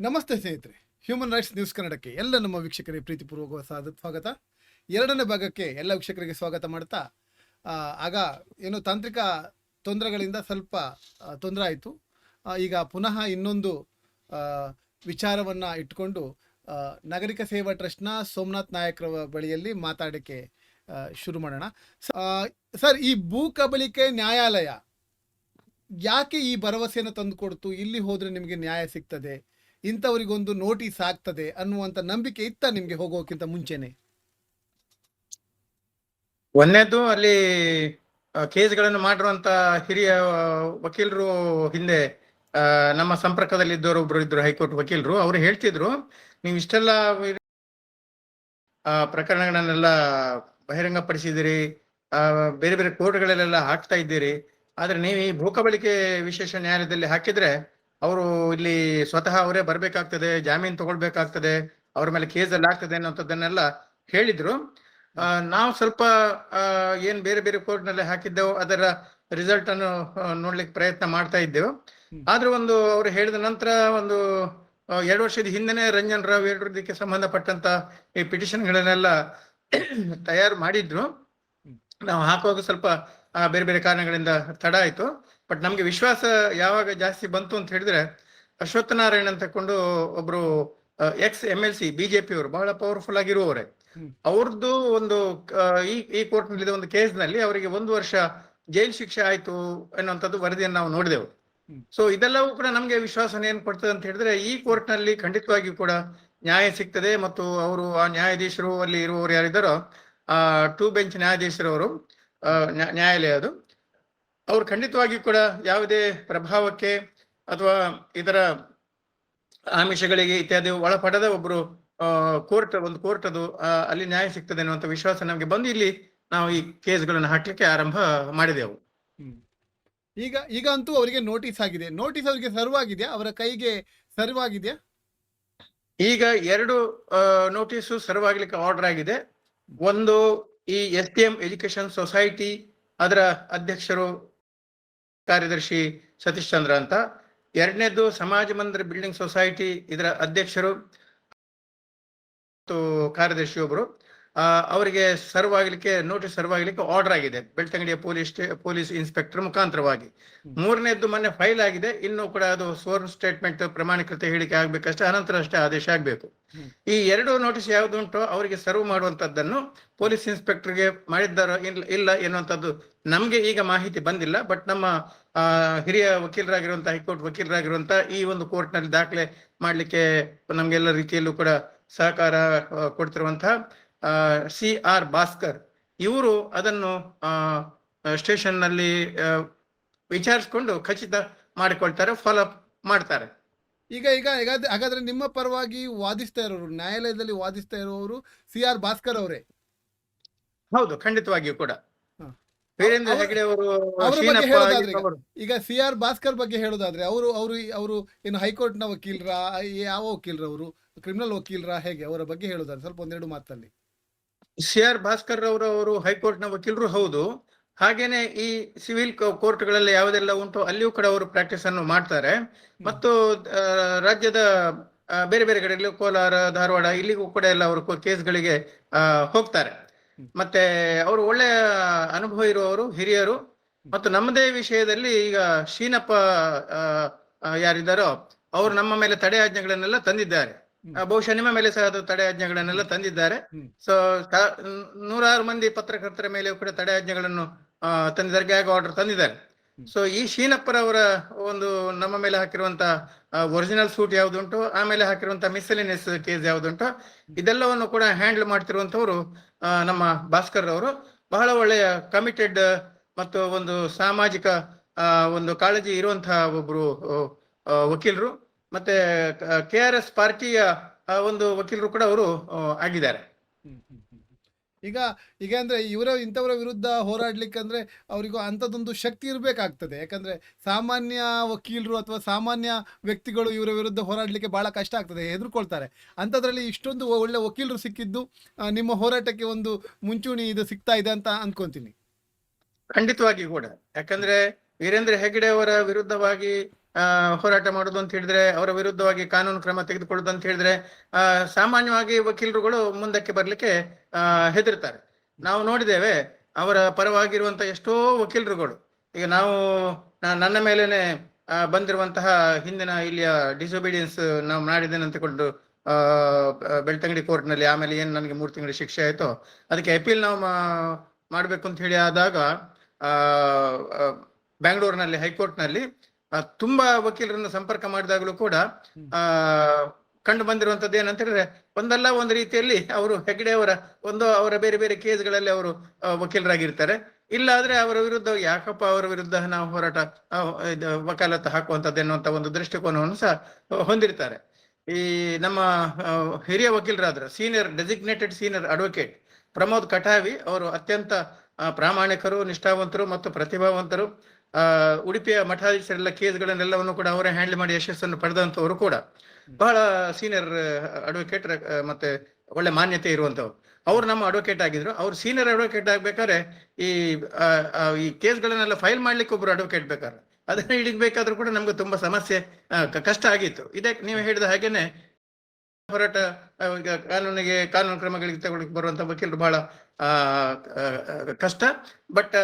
ನಮಸ್ತೆ ಸ್ನೇಹಿತರೆ, human rights news ಕನ್ನಡಕ್ಕೆ ಎಲ್ಲ ನಮ್ಮ ವೀಕ್ಷಕರಿಗೆ ಪ್ರೀತಿಪೂರ್ವಕ ಸ್ವಾಗತ. ಎರಡನೇ ಭಾಗಕ್ಕೆ ಎಲ್ಲ ವೀಕ್ಷಕರಿಗೆ ಸ್ವಾಗತ ಮಾಡ್ತಾ, ಆಗ ಏನು ತಾಂತ್ರಿಕ ತೊಂದರೆಗಳಿಂದ ಸ್ವಲ್ಪ ತೊಂದರೆ ಆಯಿತು. ಈಗ ಪುನಃ ಇನ್ನೊಂದು ವಿಚಾರವನ್ನು ಇಟ್ಕೊಂಡು ನಾಗರಿಕ ಸೇವಾ ಟ್ರಸ್ಟ್ನ ಸೋಮನಾಥ್ ನಾಯಕ್ರ ಬಳಿಯಲ್ಲಿ ಮಾತಾಡೋಕ್ಕೆ ಶುರು ಮಾಡೋಣ. ಸರ್, ಈ ಭೂ ಕಬಳಿಕೆ ನ್ಯಾಯಾಲಯ ಯಾಕೆ ಈ ಭರವಸೆಯನ್ನು ತಂದು ಕೊಡ್ತು, ಇಲ್ಲಿ ಹೋದರೆ ನಿಮಗೆ ನ್ಯಾಯ ಸಿಗ್ತದೆ, ಇಂಥವರಿಗೊಂದು ನೋಟಿಸ್ ಆಗ್ತದೆ ಅನ್ನುವಂಥ ನಂಬಿಕೆ ಇತ್ತ ನಿಮಗೆ ಹೋಗೋಕ್ಕಿಂತ ಮುಂಚೆನೆ? ಒಂದನೇದು ಅಲ್ಲಿ ಕೇಸ್ಗಳನ್ನು ಮಾಡಿರುವಂತ ಹಿರಿಯ ವಕೀಲರು ಹಿಂದೆ ನಮ್ಮ ಸಂಪರ್ಕದಲ್ಲಿ ಇದ್ದವರು ಒಬ್ರು ಇದ್ರು, ಹೈಕೋರ್ಟ್ ವಕೀಲರು. ಅವರು ಹೇಳ್ತಿದ್ರು, ನೀವು ಇಷ್ಟೆಲ್ಲ ಪ್ರಕರಣಗಳನ್ನೆಲ್ಲ ಬಹಿರಂಗ ಪಡಿಸಿದಿರಿ, ಬೇರೆ ಬೇರೆ ಕೋರ್ಟ್ಗಳಲ್ಲೆಲ್ಲ ಹಾಕ್ತಾ ಇದ್ದೀರಿ, ಆದ್ರೆ ನೀವು ಈ ಭೂಕಬಳಿಕೆ ವಿಶೇಷ ನ್ಯಾಯಾಲಯದಲ್ಲಿ ಹಾಕಿದ್ರೆ ಅವರು ಇಲ್ಲಿ ಸ್ವತಃ ಅವರೇ ಬರ್ಬೇಕಾಗ್ತದೆ, ಜಾಮೀನು ತಗೊಳ್ಬೇಕಾಗ್ತದೆ, ಅವ್ರ ಮೇಲೆ ಕೇಸಲ್ಲಿ ಆಗ್ತದೆ ಅನ್ನೋಂಥದ್ದನ್ನೆಲ್ಲ ಹೇಳಿದ್ರು. ನಾವು ಸ್ವಲ್ಪ ಏನ್ ಬೇರೆ ಬೇರೆ ಕೋರ್ಟ್ ನಲ್ಲಿ ಹಾಕಿದ್ದೆವು ಅದರ ರಿಸಲ್ಟ್ ಅನ್ನು ನೋಡ್ಲಿಕ್ಕೆ ಪ್ರಯತ್ನ ಮಾಡ್ತಾ ಇದ್ದೆವು. ಆದ್ರೆ ಅವ್ರು ಹೇಳಿದ ನಂತರ 2 ವರ್ಷದ ಹಿಂದೆನೆ ರಂಜನ್ ರಾವ್ ವಿರುದ್ಧಕ್ಕೆ ಸಂಬಂಧಪಟ್ಟಂತ ಈ ಪಿಟಿಷನ್ಗಳನ್ನೆಲ್ಲ ತಯಾರು ಮಾಡಿದ್ರು. ನಾವು ಹಾಕುವಾಗ ಸ್ವಲ್ಪ ಬೇರೆ ಬೇರೆ ಕಾರಣಗಳಿಂದ ತಡ ಆಯ್ತು. ಬಟ್ ನಮ್ಗೆ ವಿಶ್ವಾಸ ಯಾವಾಗ ಜಾಸ್ತಿ ಬಂತು ಅಂತ ಹೇಳಿದ್ರೆ, ಅಶ್ವತ್ಥ ನಾರಾಯಣ್ ಅಂತ ತಕೊಂಡು ಒಬ್ರು ಎಕ್ಸ್ MLC ಬಿಜೆಪಿ ಅವರು, ಬಹಳ ಪವರ್ಫುಲ್ ಆಗಿರುವವರೇ, ಅವ್ರದ್ದು ಈ ಕೋರ್ಟ್ ನಲ್ಲಿ ಒಂದು ಕೇಸ್ ನಲ್ಲಿ ಅವರಿಗೆ 1 ವರ್ಷ ಜೈಲ್ ಶಿಕ್ಷೆ ಆಯ್ತು ಅನ್ನುವಂಥದ್ದು ವರದಿಯನ್ನು ನಾವು ನೋಡಿದೆವು. ಸೊ ಇದೆಲ್ಲವೂ ಕೂಡ ನಮ್ಗೆ ವಿಶ್ವಾಸನ ಏನ್ ಕೊಡ್ತದೆ ಅಂತ ಹೇಳಿದ್ರೆ, ಈ ಕೋರ್ಟ್ ನಲ್ಲಿ ಖಂಡಿತವಾಗಿಯೂ ಕೂಡ ನ್ಯಾಯ ಸಿಗ್ತದೆ. ಮತ್ತು ಅವರು ಆ ನ್ಯಾಯಾಧೀಶರು ಅಲ್ಲಿ ಇರುವವರು ಯಾರಿದ್ದಾರೋ, 2 ಬೆಂಚ್ ನ್ಯಾಯಾಧೀಶರವರು ನ್ಯಾಯಾಲಯ ಅದು, ಅವ್ರು ಖಂಡಿತವಾಗಿಯೂ ಕೂಡ ಯಾವುದೇ ಪ್ರಭಾವಕ್ಕೆ ಅಥವಾ ಇದರ ಆಮಿಷಗಳಿಗೆ ಇತ್ಯಾದಿ ಒಳಪಡದ ಒಬ್ರು ಒಂದು ಕೋರ್ಟ್ ಅದು, ಅಲ್ಲಿ ನ್ಯಾಯ ಸಿಗ್ತದೆ ಅನ್ನುವಂಥ ವಿಶ್ವಾಸ ನಮ್ಗೆ ಬಂದು ಇಲ್ಲಿ ನಾವು ಈ ಕೇಸ್ಗಳನ್ನು ಹಾಕ್ಲಿಕ್ಕೆ ಆರಂಭ ಮಾಡಿದೆವು. ಈಗ ಅಂತೂ ಅವರಿಗೆ ನೋಟಿಸ್ ಆಗಿದೆ. ನೋಟಿಸ್ ಅವರಿಗೆ ಸರ್ವ್ ಆಗಿದೆಯಾ, ಅವರ ಕೈಗೆ ಸರ್ವ್ ಆಗಿದೆಯಾ? ಈಗ 2 ನೋಟಿಸು ಸರ್ವ್ ಆಗ್ಲಿಕ್ಕೆ ಆರ್ಡರ್ ಆಗಿದೆ. ಒಂದು ಈ STM ಎಜುಕೇಶನ್ ಸೊಸೈಟಿ, ಅದರ ಅಧ್ಯಕ್ಷರು ಕಾರ್ಯದರ್ಶಿ ಸತೀಶ್ ಚಂದ್ರ ಅಂತ. 2ನೇದು ಸಮಾಜ ಮಂದಿರ ಬಿಲ್ಡಿಂಗ್ ಸೊಸೈಟಿ, ಇದರ ಅಧ್ಯಕ್ಷರು ಮತ್ತು ಕಾರ್ಯದರ್ಶಿ ಒಬ್ರು, ಅವರಿಗೆ ನೋಟಿಸ್ ಸರ್ವ್ ಆಗ್ಲಿಕ್ಕೆ ಆರ್ಡರ್ ಆಗಿದೆ ಬೆಳ್ತಂಗಡಿಯ ಪೊಲೀಸ್ ಇನ್ಸ್ಪೆಕ್ಟರ್ ಮುಖಾಂತರವಾಗಿ. 3ನೇದ್ದು ಮೊನ್ನೆ ಫೈಲ್ ಆಗಿದೆ. ಇನ್ನು ಕೂಡ ಅದು ಸ್ವರ್ಣ ಸ್ಟೇಟ್ಮೆಂಟ್ ಪ್ರಮಾಣೀಕೃತ ಹೇಳಿಕೆ ಆಗ್ಬೇಕಷ್ಟೇ, ಅನಂತರ ಅಷ್ಟೇ ಆದೇಶ ಆಗ್ಬೇಕು. ಈ 2 ನೋಟಿಸ್ ಯಾವ್ದು ಉಂಟು ಅವರಿಗೆ ಸರ್ವ್ ಮಾಡುವಂತದ್ದನ್ನು ಪೊಲೀಸ್ ಇನ್ಸ್ಪೆಕ್ಟರ್ಗೆ ಮಾಡಿದ್ದಾರೋ ಇಲ್ಲ ಎನ್ನುವಂಥದ್ದು ನಮ್ಗೆ ಈಗ ಮಾಹಿತಿ ಬಂದಿಲ್ಲ. ಬಟ್ ನಮ್ಮ ಹಿರಿಯ ವಕೀಲರಾಗಿರುವಂತ, ಹೈಕೋರ್ಟ್ ವಕೀಲರಾಗಿರುವಂತ ಈ ಒಂದು ಕೋರ್ಟ್ ನಲ್ಲಿ ದಾಖಲೆ ಮಾಡ್ಲಿಕ್ಕೆ ನಮ್ಗೆಲ್ಲ ರೀತಿಯಲ್ಲೂ ಕೂಡ ಸಹಕಾರ ಕೊಡ್ತಿರುವಂತಹ CR ಭಾಸ್ಕರ್ ಇವರು ಅದನ್ನು ಸ್ಟೇಷನ್ ನಲ್ಲಿ ವಿಚಾರಿಸಿಕೊಂಡು ಖಚಿತ ಮಾಡಿಕೊಳ್ತಾರೆ, ಫಾಲೋ ಅಪ್ ಮಾಡ್ತಾರೆ. ಈಗ ಹಾಗಾದ್ರೆ ನಿಮ್ಮ ಪರವಾಗಿ ವಾದಿಸ್ತಾ ಇರೋರು, ನ್ಯಾಯಾಲಯದಲ್ಲಿ ವಾದಿಸ್ತಾ ಇರೋರು CR ಭಾಸ್ಕರ್ ಅವರೇ? ಹೌದು, ಖಂಡಿತವಾಗಿಯೂ ಕೂಡ. ವೀರೇಂದ್ರ ಹೆಗಡೆ ಅವರು ಈಗ CR ಭಾಸ್ಕರ್ ಬಗ್ಗೆ ಹೇಳೋದಾದ್ರೆ, ಅವರು ಏನು ಹೈಕೋರ್ಟ್ ನ ವಕೀಲರ, ಯಾವ ವಕೀಲರ, ಅವರು ಕ್ರಿಮಿನಲ್ ವಕೀಲರ, ಹೇಗೆ ಅವರ ಬಗ್ಗೆ ಹೇಳೋದಾದ್ರೆ ಸ್ವಲ್ಪ 1-2 ಮಾತಲ್ಲಿ? CR ಭಾಸ್ಕರ್ ಅವರು ಹೈಕೋರ್ಟ್ ನ ವಕೀಲರು ಹೌದು. ಹಾಗೇನೆ ಈ ಸಿವಿಲ್ ಕೋರ್ಟ್ಗಳಲ್ಲಿ ಯಾವುದೆಲ್ಲ ಉಂಟು ಅಲ್ಲಿಯೂ ಕೂಡ ಅವರು ಪ್ರಾಕ್ಟೀಸ್ ಅನ್ನು ಮಾಡ್ತಾರೆ. ಮತ್ತು ರಾಜ್ಯದ ಬೇರೆ ಬೇರೆ ಕಡೆಯಲ್ಲಿ, ಕೋಲಾರ, ಧಾರವಾಡ, ಇಲ್ಲಿಗೂ ಕೂಡ ಎಲ್ಲ ಅವರು ಕೇಸ್ಗಳಿಗೆ ಹೋಗ್ತಾರೆ. ಮತ್ತೆ ಅವರು ಒಳ್ಳೆಯ ಅನುಭವ ಇರುವವರು, ಹಿರಿಯರು. ಮತ್ತು ನಮ್ಮದೇ ವಿಷಯದಲ್ಲಿ ಈಗ ಶೀನಪ್ಪ ಯಾರಿದ್ದಾರೋ ಅವರು ನಮ್ಮ ಮೇಲೆ ತಡೆಯಾಜ್ಞೆಗಳನ್ನೆಲ್ಲ ತಂದಿದ್ದಾರೆ. ಬಹುಶಃ ನಿಮ್ಮ ಮೇಲೆ ಸಹ ಅದು ತಡೆಯಾಜ್ಞೆಗಳನ್ನೆಲ್ಲ ತಂದಿದ್ದಾರೆ. ಸೊ 100 ಮಂದಿ ಪತ್ರಕರ್ತರ ಮೇಲೆ ಕೂಡ ತಡೆಯಾಜ್ಞೆಗಳನ್ನು ತಂದಿದ್ದಾರೆ, ಗ್ಯಾಗ್ ಆರ್ಡರ್ ತಂದಿದ್ದಾರೆ. ಸೊ ಈ ಶೀನಪ್ಪರವರ ನಮ್ಮ ಮೇಲೆ ಹಾಕಿರುವಂತ ಒರಿಜಿನಲ್ ಸೂಟ್ ಯಾವ್ದುಂಟು, ಆಮೇಲೆ ಹಾಕಿರುವಂತ ಮಿಸ್ಸೆಲಿನಿಯಸ್ ಕೇಸ್ ಯಾವ್ದುಂಟು, ಇದೆಲ್ಲವನ್ನು ಕೂಡ ಹ್ಯಾಂಡಲ್ ಮಾಡ್ತಿರುವಂತವ್ರು ನಮ್ಮ ಭಾಸ್ಕರ್ ಅವರು. ಬಹಳ ಒಳ್ಳೆಯ ಕಮಿಟೆಡ್ ಮತ್ತು ಸಾಮಾಜಿಕ ಕಾಳಜಿ ಇರುವಂತಹ ಒಬ್ರು ವಕೀಲರು. ಮತ್ತೆ KRS ಪಾರ್ಟಿಯ ವಕೀಲರು ಕೂಡ ಅವರು ಆಗಿದ್ದಾರೆ. ಈಗ ಅಂದ್ರೆ ಇಂಥವರ ವಿರುದ್ಧ ಹೋರಾಡ್ಲಿಕ್ಕೆ ಅಂದ್ರೆ ಅವರಿಗೂ ಅಂಥದ್ದೊಂದು ಶಕ್ತಿ ಇರಬೇಕಾಗ್ತದೆ. ಯಾಕಂದ್ರೆ ಸಾಮಾನ್ಯ ವಕೀಲರು ಅಥವಾ ಸಾಮಾನ್ಯ ವ್ಯಕ್ತಿಗಳು ಇವರ ವಿರುದ್ಧ ಹೋರಾಡ್ಲಿಕ್ಕೆ ಬಹಳ ಕಷ್ಟ ಆಗ್ತದೆ, ಹೆದರ್ಕೊಳ್ತಾರೆ. ಅಂಥದ್ರಲ್ಲಿ ಇಷ್ಟೊಂದು ಒಳ್ಳೆ ವಕೀಲರು ಸಿಕ್ಕಿದ್ದು ನಿಮ್ಮ ಹೋರಾಟಕ್ಕೆ ಒಂದು ಮುಂಚೂಣಿ ಇದು ಸಿಗ್ತಾ ಇದೆ ಅಂತ ಅನ್ಕೊಂತೀನಿ. ಖಂಡಿತವಾಗಿ ಕೂಡ. ಯಾಕಂದ್ರೆ ವೀರೇಂದ್ರ ಹೆಗಡೆ ಅವರ ವಿರುದ್ಧವಾಗಿ ಹೋರಾಟ ಮಾಡುದು ಅಂತ ಹೇಳಿದ್ರೆ, ಅವರ ವಿರುದ್ಧವಾಗಿ ಕಾನೂನು ಕ್ರಮ ತೆಗೆದುಕೊಳ್ಳುದು ಅಂತ ಹೇಳಿದ್ರೆ ಸಾಮಾನ್ಯವಾಗಿ ವಕೀಲರುಗಳು ಮುಂದಕ್ಕೆ ಬರ್ಲಿಕ್ಕೆ ಹೆದರ್ತಾರೆ. ನಾವು ನೋಡಿದ್ದೇವೆ ಅವರ ಪರವಾಗಿರುವಂತ ಎಷ್ಟೋ ವಕೀಲರುಗಳು. ಈಗ ನಾವು ನನ್ನ ಮೇಲೇನೆ ಬಂದಿರುವಂತಹ ಹಿಂದಿನ ಇಲ್ಲಿಯ ಡಿಸೊಬಿಡಿಯನ್ಸ್ ನಾವು ಮಾಡಿದ್ದೇನೆ ಅಂತಕೊಂಡು ಬೆಳ್ತಂಗಡಿ ಕೋರ್ಟ್ ನಲ್ಲಿ, ಆಮೇಲೆ ಏನ್ ನನಗೆ 3 ತಿಂಗಳ ಶಿಕ್ಷೆ ಆಯ್ತು, ಅದಕ್ಕೆ ಅಪೀಲ್ ನಾವು ಮಾಡ್ಬೇಕು ಅಂತ ಹೇಳಿ ಆದಾಗ ಬ್ಯಾಂಗ್ಳೂರಿನಲ್ಲಿ ಹೈಕೋರ್ಟ್ ನಲ್ಲಿ ತುಂಬಾ ವಕೀಲರನ್ನು ಸಂಪರ್ಕ ಮಾಡಿದಾಗಲೂ ಕೂಡ ಕಂಡು ಬಂದಿರುವಂತದ್ದು ಏನಂತ ಹೇಳಿದ್ರೆ, ಒಂದಲ್ಲ ಒಂದು ರೀತಿಯಲ್ಲಿ ಅವರು ಹೆಗ್ಡೆ ಅವರ ಬೇರೆ ಬೇರೆ ಕೇಸ್ಗಳಲ್ಲಿ ಅವರು ವಕೀಲರಾಗಿರ್ತಾರೆ. ಇಲ್ಲ ಆದ್ರೆ ಅವರ ವಿರುದ್ಧ ಯಾಕಪ್ಪ ಅವರ ವಿರುದ್ಧ ನಾವು ಹೋರಾಟ ವಕಾಲತ್ತು ಹಾಕುವಂತದ್ದು ಎನ್ನುವಂತ ಒಂದು ದೃಷ್ಟಿಕೋನವನ್ನು ಸಹ ಹೊಂದಿರ್ತಾರೆ. ಈ ನಮ್ಮ ಹಿರಿಯ ವಕೀಲರಾದ್ರ ಡೆಸಿಗ್ನೇಟೆಡ್ ಸೀನಿಯರ್ ಅಡ್ವೊಕೇಟ್ ಪ್ರಮೋದ್ ಕಠಾವಿ ಅವರು ಅತ್ಯಂತ ಪ್ರಾಮಾಣಿಕರು, ನಿಷ್ಠಾವಂತರು ಮತ್ತು ಪ್ರತಿಭಾವಂತರು. ಉಡುಪಿಯ ಮಠಾಧೀಶರೆಲ್ಲ ಕೇಸ್ಗಳನ್ನೆಲ್ಲವನ್ನು ಕೂಡ ಅವರೇ ಹ್ಯಾಂಡಲ್ ಮಾಡಿ ಯಶಸ್ಸನ್ನು ಪಡೆದಂತವರು ಕೂಡ ಬಹಳ ಸೀನಿಯರ್ ಅಡ್ವೊಕೇಟ್ ಮತ್ತೆ ಒಳ್ಳೆ ಮಾನ್ಯತೆ ಇರುವಂತವ್ರು. ಅವ್ರು ನಮ್ಮ ಅಡ್ವೊಕೇಟ್ ಆಗಿದ್ರು. ಅವ್ರು ಸೀನಿಯರ್ ಅಡ್ವೊಕೇಟ್ ಆಗ್ಬೇಕಾದ್ರೆ ಈ ಕೇಸ್ಗಳನ್ನೆಲ್ಲ ಫೈಲ್ ಮಾಡ್ಲಿಕ್ಕೆ ಒಬ್ರು ಅಡ್ವೊಕೇಟ್ ಬೇಕಾದ್ರೆ ಅದನ್ನ ಹಿಡಿಬೇಕಾದ್ರೂ ಕೂಡ ನಮ್ಗೆ ತುಂಬಾ ಸಮಸ್ಯೆ, ಕಷ್ಟ ಆಗಿತ್ತು. ಇದೇ ನೀವು ಹೇಳಿದ ಹಾಗೇನೆ ಹೋರಾಟ ಕಾನೂನು ಕ್ರಮಗಳಿಗೆ ತಗೊಳ್ಳಿಕ್ಕೆ ಬರುವಂತ ವಕೀಲರು ಬಹಳ ಕಷ್ಟ. ಬಟ್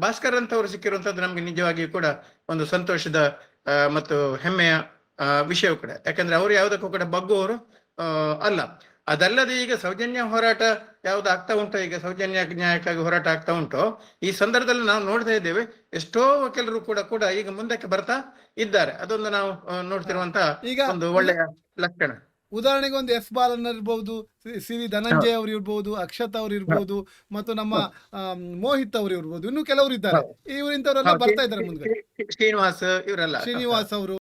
ಭಾಸ್ಕರ್ ಅಂತವ್ರು ಸಿಕ್ಕಿರುವಂತದ್ದು ನಮ್ಗೆ ನಿಜವಾಗಿಯೂ ಕೂಡ ಒಂದು ಸಂತೋಷದ ಮತ್ತು ಹೆಮ್ಮೆಯ ವಿಷಯ ಕೂಡ. ಯಾಕಂದ್ರೆ ಅವರು ಯಾವುದಕ್ಕೂ ಕೂಡ ಬಗ್ಗುವವರು ಅಲ್ಲ. ಅದಲ್ಲದೆ ಈಗ ಸೌಜನ್ಯ ಹೋರಾಟ ಯಾವ್ದು ಆಗ್ತಾ ಉಂಟು, ಈಗ ಸೌಜನ್ಯ ನ್ಯಾಯಕ್ಕಾಗಿ ಹೋರಾಟ ಆಗ್ತಾ ಉಂಟು, ಈ ಸಂದರ್ಭದಲ್ಲಿ ನಾವು ನೋಡ್ತಾ ಇದ್ದೇವೆ ಎಷ್ಟೋ ವಕೀಲರು ಕೂಡ ಈಗ ಮುಂದಕ್ಕೆ ಬರ್ತಾ ಇದ್ದಾರೆ. ಅದೊಂದು ನಾವು ನೋಡ್ತಿರುವಂತ ಒಂದು ಒಳ್ಳೆಯ ಲಕ್ಷಣ. ಉದಾಹರಣೆಗೆ ಒಂದು ಎಸ್ ಬಾಲನ್ ಇರ್ಬಹುದು, ಸಿ ವಿ ಧನಂಜಯ ಅವರು ಇರ್ಬಹುದು, ಅಕ್ಷತ್ ಅವರು ಇರ್ಬಹುದು, ಮತ್ತು ನಮ್ಮ ಮೋಹಿತ್ ಅವರು ಇರ್ಬಹುದು, ಇನ್ನು ಕೆಲವರು ಇದ್ದಾರೆ. ಇಂಥವರೆಲ್ಲ ಬರ್ತಾ ಇದ್ದಾರೆ ಮುಂದೆ. ಶ್ರೀನಿವಾಸ್ ಇವರೆಲ್ಲ, ಶ್ರೀನಿವಾಸ್ ಅವರು